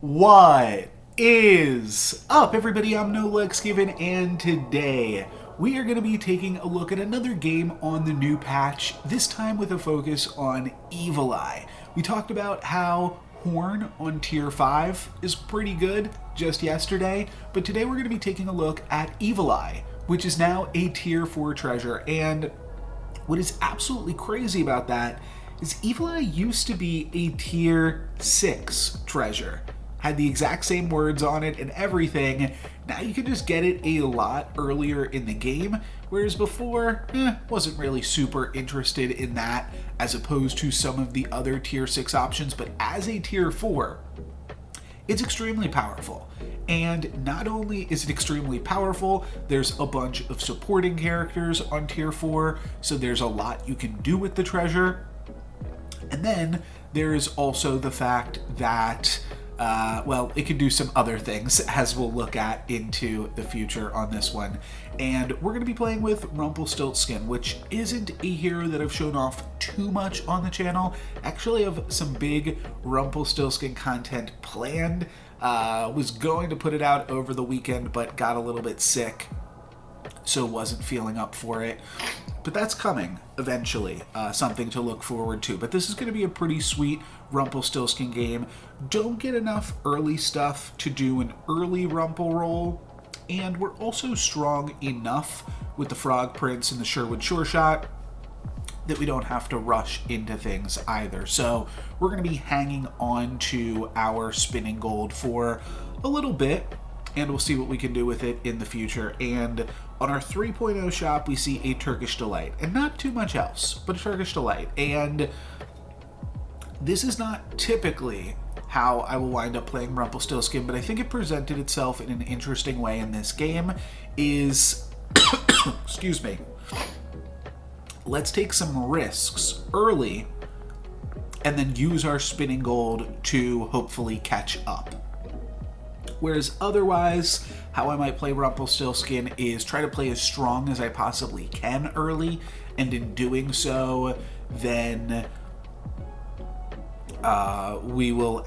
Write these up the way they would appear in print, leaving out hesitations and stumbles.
What is up, everybody? I'm MacLeod, and today we are going to be taking a look at another game on the new patch, this time with a focus on Evil Eye. We talked about how Horn on Tier 5 is pretty good just yesterday, but today we're going to be taking a look at Evil Eye, which is now a Tier 4 treasure, and what is absolutely crazy about that is Evil Eye used to be a Tier 6 treasure. Had the exact same words on it and everything. Now you can just get it a lot earlier in the game, whereas before, wasn't really super interested in that as opposed to some of the other Tier 6 options, but as a Tier 4, it's extremely powerful. And not only is it extremely powerful, there's a bunch of supporting characters on Tier 4, so there's a lot you can do with the treasure. And then there's also the fact that it can do some other things, as we'll look at into the future on this one. And we're going to be playing with Rumpelstiltskin, which isn't a hero that I've shown off too much on the channel. Actually, I have some big Rumpelstiltskin content planned. Was going to put it out over the weekend, but got a little bit sick, so wasn't feeling up for it. But that's coming eventually, something to look forward to. But this is going to be a pretty sweet Rumpelstiltskin game. Don't get enough early stuff to do an early Rumpel roll, and we're also strong enough with the Frog Prince and the Sherwood Sure Shot that we don't have to rush into things either. So we're going to be hanging on to our spinning gold for a little bit, and we'll see what we can do with it in the future. And on our 3.0 shop, we see a Turkish Delight, and not too much else, but a Turkish Delight. And this is not typically how I will wind up playing Rumpelstiltskin, but I think it presented itself in an interesting way in this game. Excuse me. Let's take some risks early, and then use our spinning gold to hopefully catch up. Whereas otherwise, how I might play Rumpelstiltskin is try to play as strong as I possibly can early, and in doing so, then we'll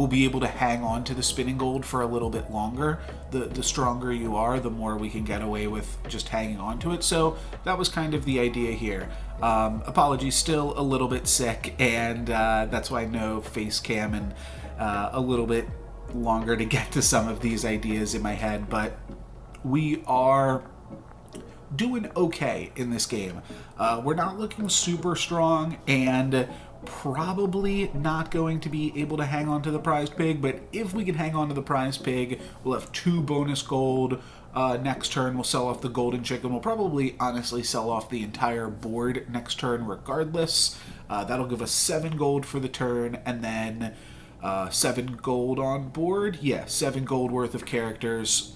be able to hang on to the spinning gold for a little bit longer. The stronger you are, the more we can get away with just hanging on to it. So that was kind of the idea here. Apologies, still a little bit sick, and that's why no face cam and a little bit longer to get to some of these ideas in my head, but we are doing okay in this game. We're not looking super strong, and probably not going to be able to hang on to the prized pig, but if we can hang on to the prized pig, we'll have 2 bonus gold. Next turn, we'll sell off the golden chicken. We'll probably honestly sell off the entire board next turn regardless. That'll give us 7 gold for the turn, and then 7 gold on board. Yeah, 7 gold worth of characters.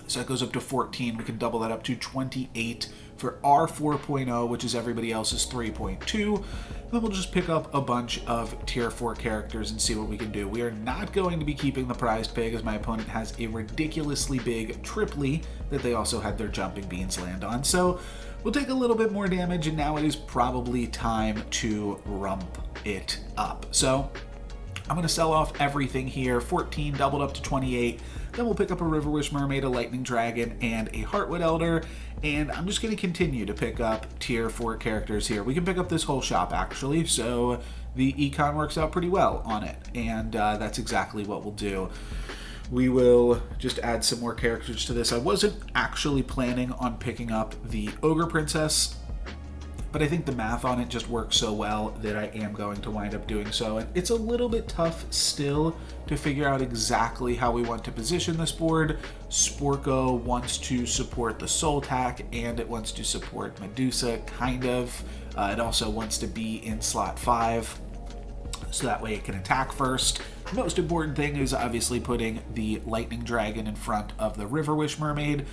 So that goes up to 14. We can double that up to 28 for our 4.0, which is everybody else's 3.2. Then we'll just pick up a bunch of Tier 4 characters and see what we can do. We are not going to be keeping the prized pig, as my opponent has a ridiculously big Triply that they also had their jumping beans land on. So we'll take a little bit more damage, and now it is probably time to rump it up. So I'm going to sell off everything here. 14 doubled up to 28. Then we'll pick up a Riverwish Mermaid, a Lightning Dragon, and a Heartwood Elder. And I'm just going to continue to pick up Tier 4 characters here. We can pick up this whole shop, actually, so the econ works out pretty well on it. And that's exactly what we'll do. We will just add some more characters to this. I wasn't actually planning on picking up the Ogre Princess, but I think the math on it just works so well that I am going to wind up doing so. And it's a little bit tough still to figure out exactly how we want to position this board. Sporko wants to support the Soul Tack, and it wants to support Medusa, kind of. It also wants to be in slot 5, so that way it can attack first. The most important thing is obviously putting the Lightning Dragon in front of the Riverwish Mermaid.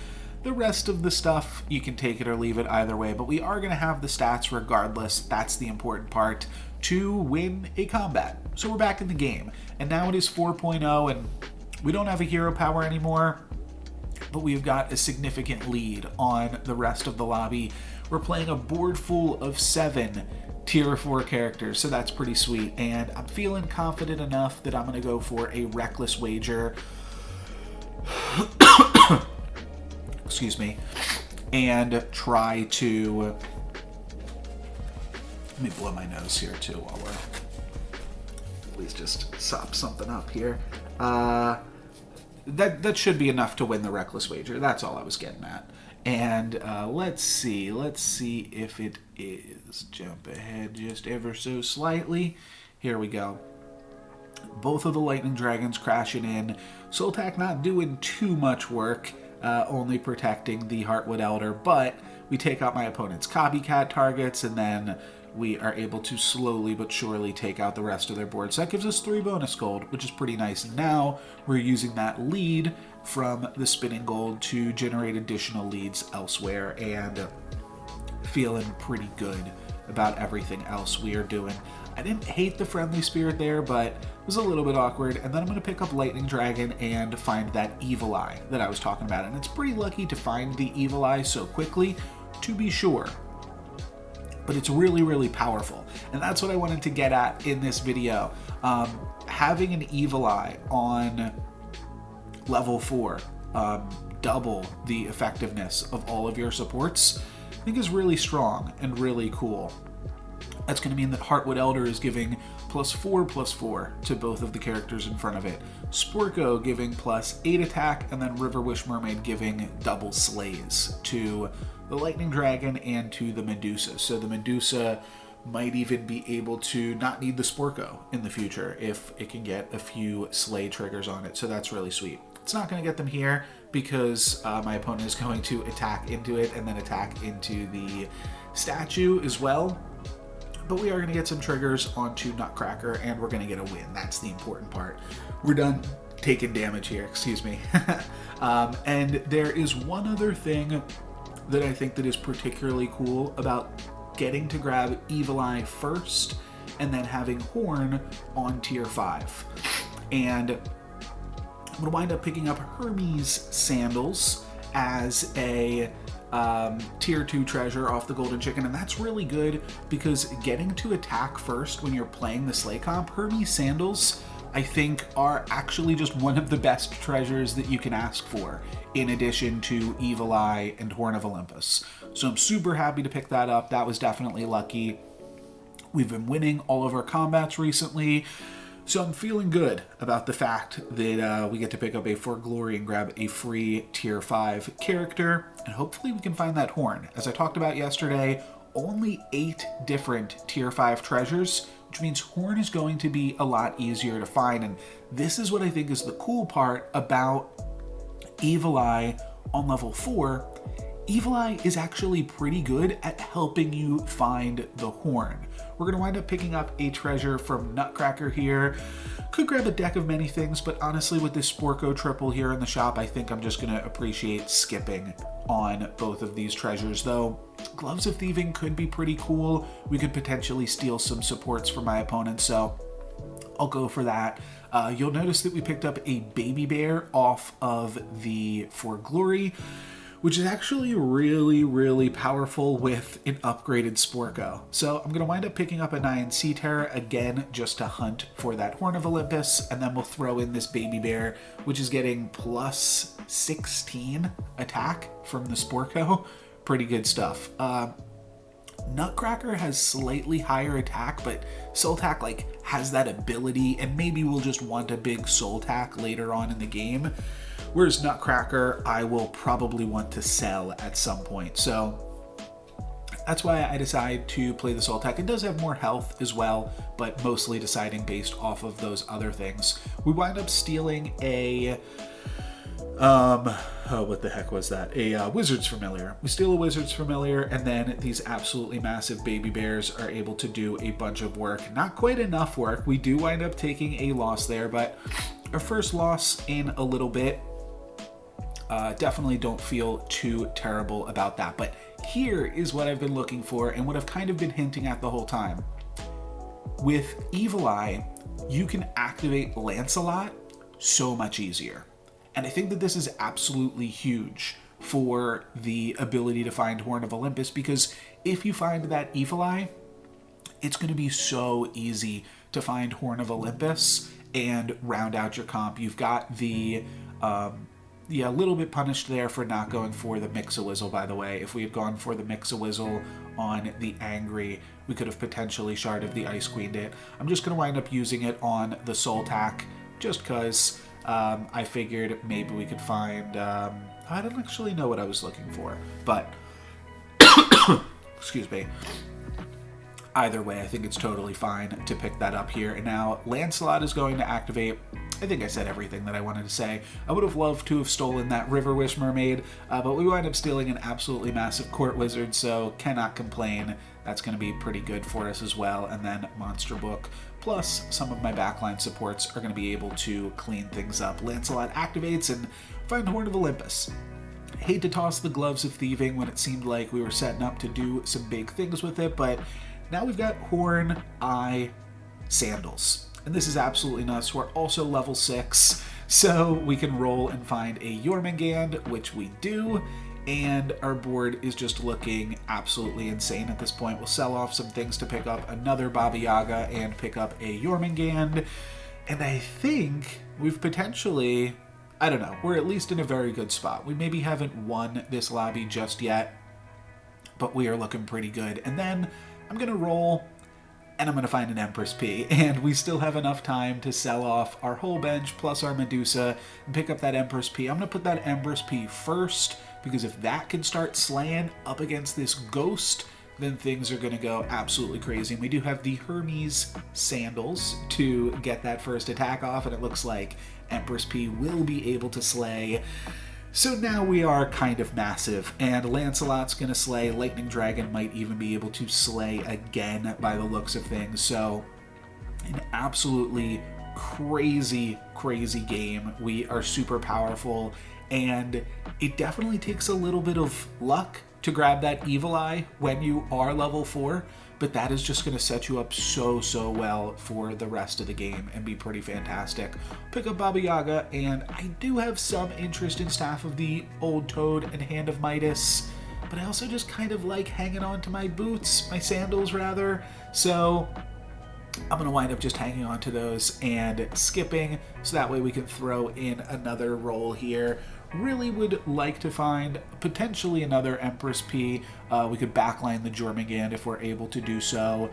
The rest of the stuff, you can take it or leave it either way, but we are going to have the stats regardless. That's the important part, to win a combat. So we're back in the game, and now it is 4.0, and we don't have a hero power anymore, but we've got a significant lead on the rest of the lobby. We're playing a board full of 7 tier 4 characters, so that's pretty sweet. And I'm feeling confident enough that I'm going to go for a reckless wager. Excuse me. And try to... Let me blow my nose here too while we're... Please just sop something up here. That should be enough to win the reckless wager. That's all I was getting at. And let's see if it is. Jump ahead just ever so slightly. Here we go. Both of the lightning dragons crashing in. Soltak not doing too much work, only protecting the Heartwood Elder, but we take out my opponent's copycat targets, and then we are able to slowly but surely take out the rest of their board. So that gives us 3 bonus gold, which is pretty nice. Now we're using that lead from the spinning gold to generate additional leads elsewhere, and feeling pretty good about everything else we are doing. I didn't hate the friendly spirit there, but it was a little bit awkward. And then I'm going to pick up Lightning Dragon and find that Evil Eye that I was talking about. And it's pretty lucky to find the Evil Eye so quickly, to be sure. But it's really, really powerful. And that's what I wanted to get at in this video. Having an Evil Eye on level 4, double the effectiveness of all of your supports, I think is really strong and really cool. That's going to mean that Heartwood Elder is giving +4/+4 to both of the characters in front of it. Sporko giving +8 attack, and then River Wish Mermaid giving double slays to the Lightning Dragon and to the Medusa. So the Medusa might even be able to not need the Sporko in the future if it can get a few slay triggers on it. So that's really sweet. It's not going to get them here because my opponent is going to attack into it and then attack into the statue as well. But we are going to get some triggers onto Nutcracker, and we're going to get a win. That's the important part. We're done taking damage here, excuse me. And there is one other thing that I think that is particularly cool about getting to grab Evil Eye first and then having Horn on tier 5. And I'm going to wind up picking up Hermes Sandals as a tier 2 treasure off the Golden Chicken, and that's really good because getting to attack first when you're playing the Slay comp, Hermes Sandals, I think, are actually just one of the best treasures that you can ask for, in addition to Evil Eye and Horn of Olympus. So I'm super happy to pick that up. That was definitely lucky. We've been winning all of our combats recently, so I'm feeling good about the fact that we get to pick up a For Glory and grab a free tier 5 character, and hopefully we can find that horn. As I talked about yesterday, only 8 different tier 5 treasures, which means horn is going to be a lot easier to find, and this is what I think is the cool part about Evil Eye on level 4. Evil Eye is actually pretty good at helping you find the horn. We're going to wind up picking up a treasure from Nutcracker here. Could grab a deck of many things, but honestly with this Sporko triple here in the shop, I think I'm just going to appreciate skipping on both of these treasures, though Gloves of Thieving could be pretty cool. We could potentially steal some supports from my opponent, so I'll go for that. You'll notice that we picked up a Baby Bear off of the For Glory, which is actually really, really powerful with an upgraded Sporko. So I'm going to wind up picking up a Nyan Sea Terror again just to hunt for that Horn of Olympus, and then we'll throw in this Baby Bear, which is getting +16 attack from the Sporko. Pretty good stuff. Nutcracker has slightly higher attack, but Soltak has that ability, and maybe we'll just want a big Soltak later on in the game. Whereas Nutcracker, I will probably want to sell at some point. So that's why I decided to play the Soltak. It does have more health as well, but mostly deciding based off of those other things. We wind up stealing a... what the heck was that? A Wizard's Familiar. We steal a Wizard's Familiar, and then these absolutely massive Baby Bears are able to do a bunch of work. Not quite enough work. We do wind up taking a loss there, but our first loss in a little bit. Definitely don't feel too terrible about that. But here is what I've been looking for and what I've kind of been hinting at the whole time. With Evil Eye, you can activate Lancelot so much easier. And I think that this is absolutely huge for the ability to find Horn of Olympus, because if you find that Evil Eye, it's going to be so easy to find Horn of Olympus and round out your comp. You've got the yeah, a little bit punished there for not going for the Mix-a-Whizzle, by the way. If we had gone for the Mix-a-Whizzle on the Angry, we could have potentially Shard of the Ice Queened it. I'm just going to wind up using it on the Soul Tack, just because I figured maybe we could find... I don't actually know what I was looking for, but... excuse me. Either way, I think it's totally fine to pick that up here. And now Lancelot is going to activate. I think I said everything that I wanted to say. I would have loved to have stolen that River Wish Mermaid, but we wind up stealing an absolutely massive Court Wizard, so cannot complain. That's going to be pretty good for us as well. And then Monster Book, plus some of my backline supports are going to be able to clean things up. Lancelot activates and find Horn of Olympus. Hate to toss the gloves of thieving when it seemed like we were setting up to do some big things with it, but now we've got Horn, Eye, Sandals. And this is absolutely nuts. We're also level 6, so we can roll and find a Jormungand, which we do, and our board is just looking absolutely insane at this point. We'll sell off some things to pick up another Baba Yaga and pick up a Jormungand, and I think we've potentially... I don't know, we're at least in a very good spot. We maybe haven't won this lobby just yet, but we are looking pretty good. And then I'm going to roll, and I'm going to find an Empress P. And we still have enough time to sell off our whole bench plus our Medusa and pick up that Empress P. I'm going to put that Empress P first, because if that can start slaying up against this ghost, then things are going to go absolutely crazy. And we do have the Hermes Sandals to get that first attack off, and it looks like Empress P will be able to slay. So now we are kind of massive, and Lancelot's going to slay. Lightning Dragon might even be able to slay again by the looks of things. So an absolutely crazy, crazy game. We are super powerful, and it definitely takes a little bit of luck to grab that Evil Eye when you are level 4, but that is just going to set you up so well for the rest of the game and be pretty fantastic. Pick up Baba Yaga, and I do have some interest in Staff of the Old Toad and Hand of Midas, but I also just kind of like hanging on to my boots, my sandals rather, so I'm going to wind up just hanging on to those and skipping, so that way we can throw in another roll here. Really would like to find potentially another Empress P. We could backline the Jormungand if we're able to do so.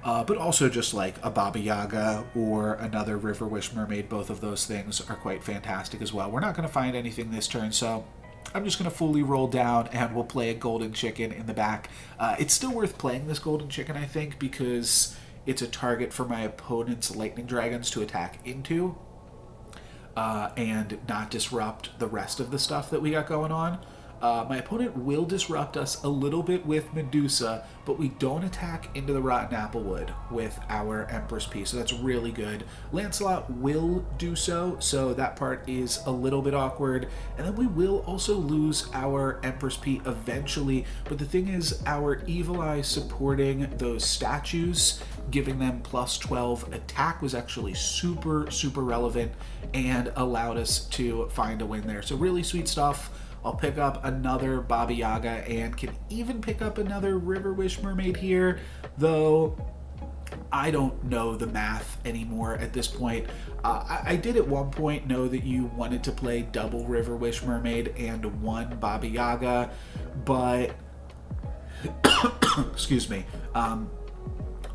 But also just like a Baba Yaga or another River Wish Mermaid. Both of those things are quite fantastic as well. We're not going to find anything this turn, so I'm just going to fully roll down and we'll play a Golden Chicken in the back. It's still worth playing this Golden Chicken, I think, because it's a target for my opponent's Lightning Dragons to attack into. And not disrupt the rest of the stuff that we got going on. My opponent will disrupt us a little bit with Medusa, but we don't attack into the Rotten Applewood with our Empress P, so that's really good. Lancelot will do so, so that part is a little bit awkward. And then we will also lose our Empress P eventually, but the thing is, our Evil Eye supporting those statues, giving them plus 12 attack, was actually super relevant and allowed us to find a win there. So really sweet stuff. I'll pick up another Baba Yaga and can even pick up another River Wish Mermaid here, though I don't know the math anymore at this point. I did at one point know that you wanted to play double River Wish Mermaid and one Baba Yaga, but excuse me,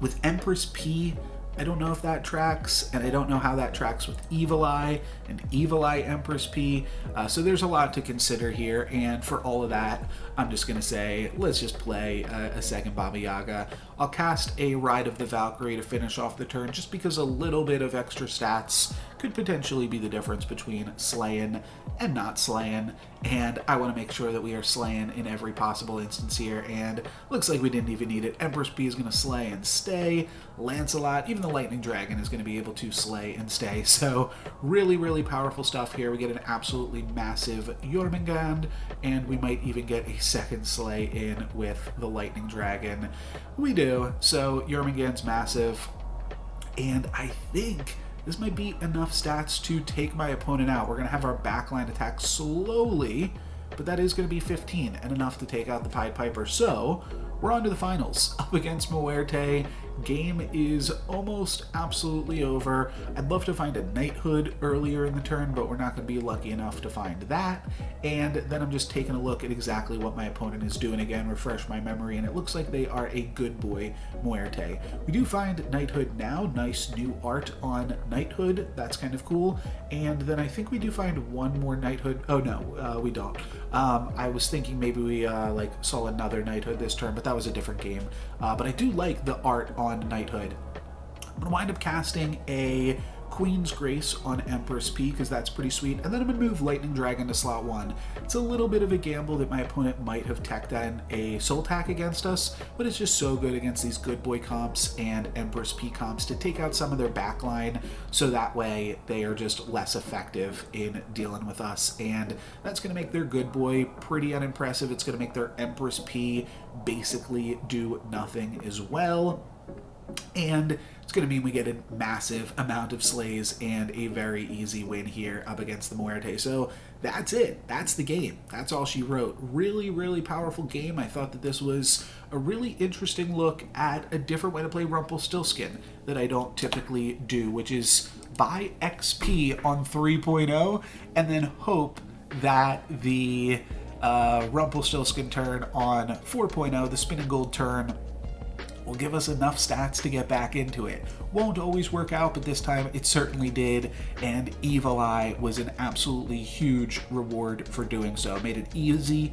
with Empress P, I don't know if that tracks, and I don't know how that tracks with Evil Eye and Evil Eye Empress P. So there's a lot to consider here, and for all of that, I'm just going to say, let's just play a second Baba Yaga. I'll cast a Ride of the Valkyrie to finish off the turn, just because a little bit of extra stats could potentially be the difference between slaying and not slaying, and I want to make sure that we are slaying in every possible instance here, and looks like we didn't even need it. Empress P is going to slay and stay. Lancelot, even the Lightning Dragon, is going to be able to slay and stay, so really powerful stuff here. We get an absolutely massive Jormungand, and we might even get a second slay in with the Lightning Dragon. We do, so Jormungand's massive, and I think this might be enough stats to take my opponent out. We're going to have our backline attack slowly, but that is going to be 15 and enough to take out the Pied Piper. So we're on to the finals, up against Muerte Game is almost absolutely over. I'd love to find a knighthood earlier in the turn, but we're not going to be lucky enough to find that. And then I'm just taking a look at exactly what my opponent is doing again, refresh my memory, and it looks like they are a good boy Muerte. We do find knighthood now, nice new art on knighthood, that's kind of cool. And then I think we do find one more knighthood. Oh no, we don't. I was thinking maybe we like saw another knighthood this turn, but that was a different game. But I do like the art on knighthood. I'm gonna wind up casting a Queen's Grace on Empress P because that's pretty sweet, and then I'm gonna move Lightning Dragon to slot 1. It's a little bit of a gamble that my opponent might have teched in a Soul Tack against us, but it's just so good against these good boy comps and Empress P comps to take out some of their backline, so that way they are just less effective in dealing with us, and that's gonna make their good boy pretty unimpressive. It's gonna make their Empress P basically do nothing as well. And it's going to mean we get a massive amount of slays and a very easy win here up against the Muerte. So that's it. That's the game. That's all she wrote. Really, really powerful game. I thought that this was a really interesting look at a different way to play Rumpelstiltskin that I don't typically do, which is buy XP on 3.0 and then hope that the Rumpelstiltskin turn on 4.0, the Spinning Gold turn, will give us enough stats to get back into it. Won't always work out, but this time it certainly did, and Evil Eye was an absolutely huge reward for doing so. Made it easy,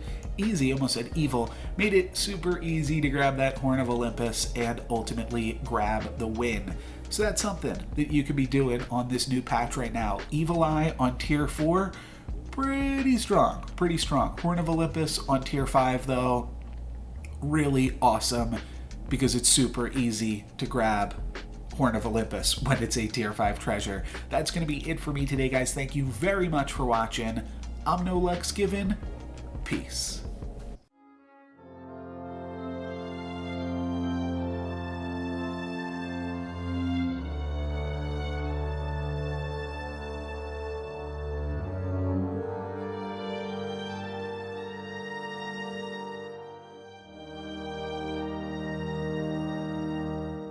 almost said evil, made it super easy to grab that Horn of Olympus and ultimately grab the win. So that's something that you could be doing on this new patch right now. Evil Eye on tier 4, pretty strong, pretty strong. Horn of Olympus on tier 5 though, really awesome, because it's super easy to grab Horn of Olympus when it's a tier 5 treasure. That's going to be it for me today, guys. Thank you very much for watching. I'm No Lux Given. Peace.